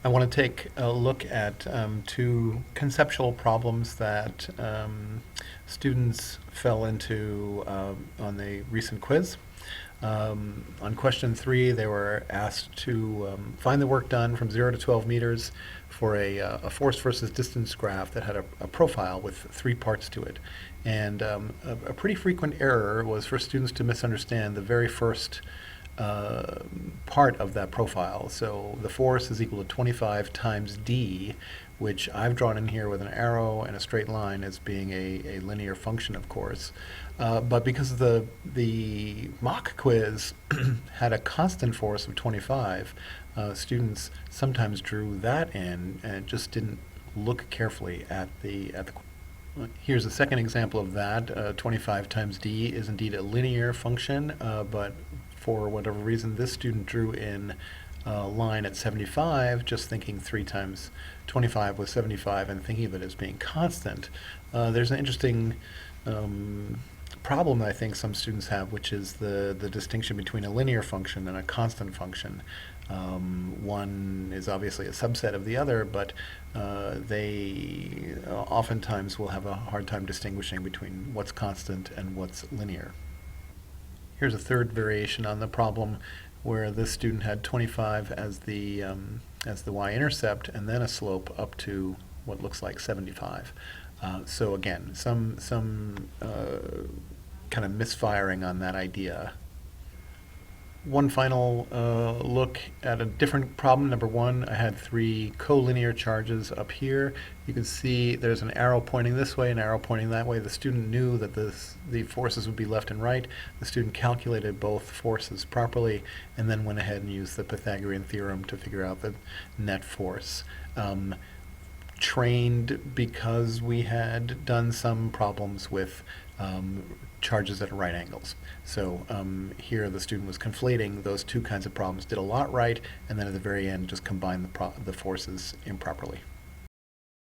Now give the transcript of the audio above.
I want to take a look at two conceptual problems that students fell into on the recent quiz. On question 3, they were asked to find the work done from 0 to 12 meters for a force versus distance graph that had a profile with 3 parts to it. And a pretty frequent error was for students to misunderstand the very first part of that profile. So the force is equal to 25 times d, which I've drawn in here with an arrow and a straight line as being a linear function, of course. But because the mock quiz had a constant force of 25, students sometimes drew that in and just didn't look carefully at the Here's a second example of that. 25 times d is indeed a linear function, but for whatever reason, this student drew in a line at 75, just thinking 3 times 25 was 75 and thinking of it as being constant. There's an interesting problem that I think some students have, which is the distinction between a linear function and a constant function. One is obviously a subset of the other, but they oftentimes will have a hard time distinguishing between what's constant and what's linear. Here's a third variation on the problem where this student had 25 as the y-intercept and then a slope up to what looks like 75. So again, some kind of misfiring on that idea. One final look at a different problem. Number 1, I had 3 collinear charges up here. You can see there's an arrow pointing this way, an arrow pointing that way. The student knew that the forces would be left and right. The student calculated both forces properly and then went ahead and used the Pythagorean theorem to figure out the net force. Trained because we had done some problems with charges at right angles. So here the student was conflating those two kinds of problems, did a lot right, and then at the very end just combined the forces improperly.